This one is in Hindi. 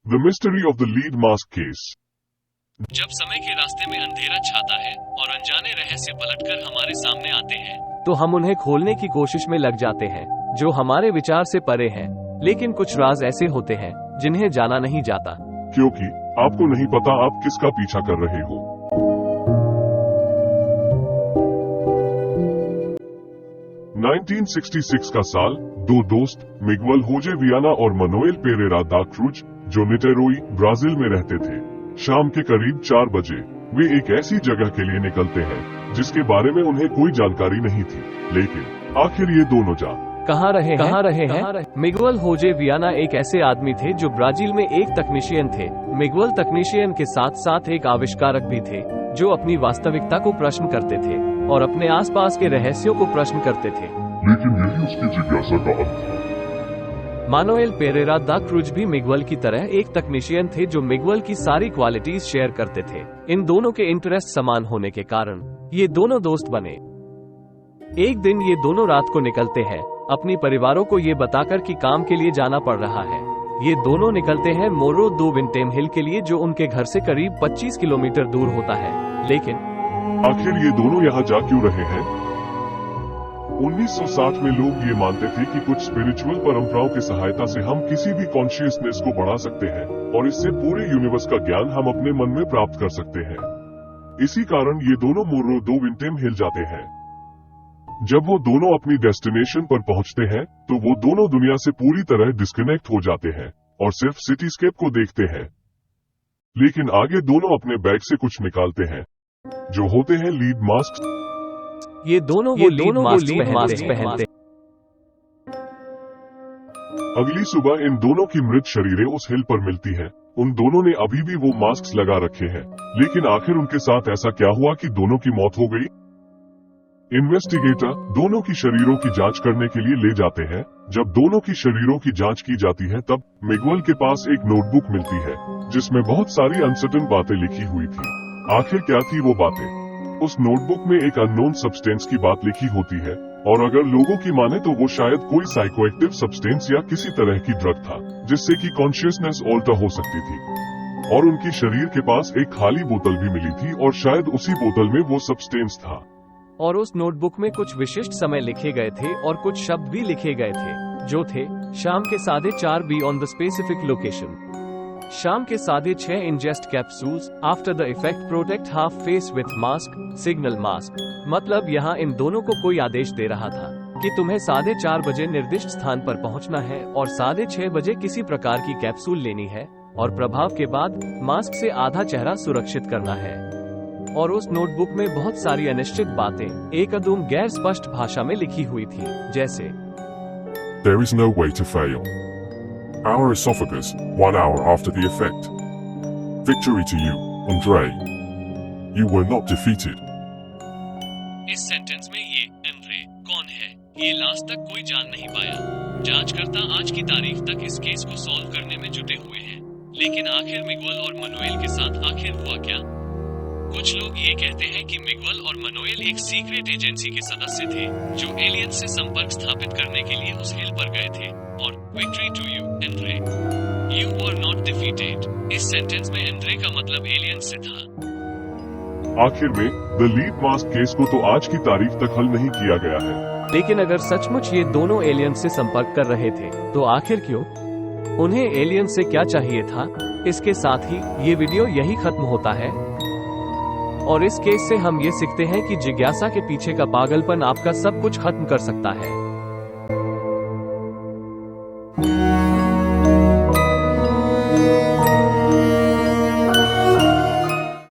The mystery of the lead mask case. जब समय के रास्ते में अंधेरा छाता है और अनजाने रहस्य पलटकर हमारे सामने आते हैं, तो हम उन्हें खोलने की कोशिश में लग जाते हैं, जो हमारे विचार से परे हैं। लेकिन कुछ राज ऐसे होते हैं जिन्हें जाना नहीं जाता, क्योंकि आपको नहीं पता आप किसका पीछा कर रहे हो। नाइनटीन 1966 का साल, दो दोस्त मिगुएल होजे वियाना और मनोएल पेरेरा दा क्रूज, जो निटेरोई, ब्राजील में रहते थे। शाम के करीब 4 बजे वे एक ऐसी जगह के लिए निकलते हैं जिसके बारे में उन्हें कोई जानकारी नहीं थी। लेकिन आखिर ये दोनों कहाँ रहे हैं? मिगुएल होजे वियाना एक ऐसे आदमी थे जो ब्राजील में एक तकनीशियन थे। मिगुएल तकनीशियन के साथ साथ एक आविष्कारक भी थे, जो अपनी वास्तविकता को प्रश्न करते थे और अपने आसपास के रहस्यों को प्रश्न करते थे। लेकिन यही उसकी जिज्ञासा का अंत था। मानुएल पेरेरा दा क्रूज भी मिगुएल की तरह एक तकनीशियन थे, जो मिगुएल की सारी क्वालिटीज शेयर करते थे। इन दोनों के इंटरेस्ट समान होने के कारण ये दोनों दोस्त बने। एक दिन ये दोनों रात को निकलते हैं, अपनी परिवारों को ये बताकर कि काम के लिए जाना पड़ रहा है। ये दोनों निकलते हैं मोरो दो विंटेम हिल के लिए, जो उनके घर से करीब 25 किलोमीटर दूर होता है। लेकिन आखिर ये दोनों यहाँ जा क्यों रहे हैं? 1960 में लोग ये मानते थे कि कुछ स्पिरिचुअल परंपराओं की सहायता से हम किसी भी कॉन्शियसनेस को बढ़ा सकते हैं और इससे पूरे यूनिवर्स का ज्ञान हम अपने मन में प्राप्त कर सकते हैं। इसी कारण ये दोनों मोरो दो विंटेम हिल जाते हैं। जब वो दोनों अपनी डेस्टिनेशन पर पहुंचते हैं तो वो दोनों दुनिया से पूरी तरह डिस्कनेक्ट हो जाते हैं और सिर्फ सिटीस्केप को देखते हैं। लेकिन आगे दोनों अपने बैग से कुछ निकालते हैं, जो होते हैं लीड मास्क। ये दोनों मास्क पहनते। अगली सुबह इन दोनों की मृत शरीरें उस हिल पर मिलती हैं। उन दोनों ने अभी भी वो मास्क लगा रखे हैं। लेकिन आखिर उनके साथ ऐसा क्या हुआ कि दोनों की मौत हो गई? इन्वेस्टिगेटर दोनों की शरीरों की जांच करने के लिए ले जाते हैं। जब दोनों की शरीरों की जांच की जाती है तब मिगुएल के पास एक नोटबुक मिलती है जिसमें बहुत सारी अनसर्टेन बातें लिखी हुई थी। आखिर क्या थी वो बातें? उस नोटबुक में एक अननोन सब्सटेंस की बात लिखी होती है और अगर लोगों की माने तो वो शायद कोई साइकोएक्टिव सब्सटेंस या किसी तरह की ड्रग था जिससे कि कॉन्शियसनेस ऑल्टर हो सकती थी। और उनकी शरीर के पास एक खाली बोतल भी मिली थी और शायद उसी बोतल में वो सब्सटेंस था। और उस नोटबुक में कुछ विशिष्ट समय लिखे गए थे और कुछ शब्द भी लिखे गए थे, जो थे शाम के 4:30 be on the specific location, शाम के 6:30 ingest capsules, after the effect protect half face with mask, signal mask. मतलब यहाँ इन दोनों को कोई आदेश दे रहा था कि तुम्हें 4:30 बजे निर्दिष्ट स्थान पर पहुँचना है और 6:30 बजे किसी प्रकार की कैप्सूल लेनी है और प्रभाव के बाद मास्क से आधा चेहरा सुरक्षित करना है। और उस नोटबुक में बहुत सारी अनिश्चित बातें एकदम गैर स्पष्ट भाषा में लिखी हुई थी, जैसे There is no way to fail. Our esophagus, 1 hour after the effect. Victory to you, Andre. You were not defeated. इस सेंटेंस में ये एंड्रे कौन है, ये लास्ट तक कोई जान नहीं पाया। जांचकर्ता आज की तारीख तक इस केस को सॉल्व करने में जुटे हुए हैं। लेकिन आखिर मिगुएल और मनोएल के साथ आखिर हुआ क्या? कुछ लोग ये कहते हैं कि मिगुएल और मनोएल एक सीक्रेट एजेंसी के सदस्य थे जो एलियंस से संपर्क स्थापित करने के लिए उस हिल पर गए थे। और victory to you Andre, you were not defeated, इस सेंटेंस में एंड्रे का मतलब एलियंस से था। आखिर में द लीड मास्क केस को तो आज की तारीख तक हल नहीं किया गया है। लेकिन अगर सचमुच ये दोनों एलियंस से संपर्क कर रहे थे तो आखिर क्यों? उन्हें एलियंस से क्या चाहिए था? इसके साथ ही ये वीडियो यही खत्म होता है और इस केस से हम ये सीखते हैं कि जिज्ञासा के पीछे का पागलपन आपका सब कुछ खत्म कर सकता है।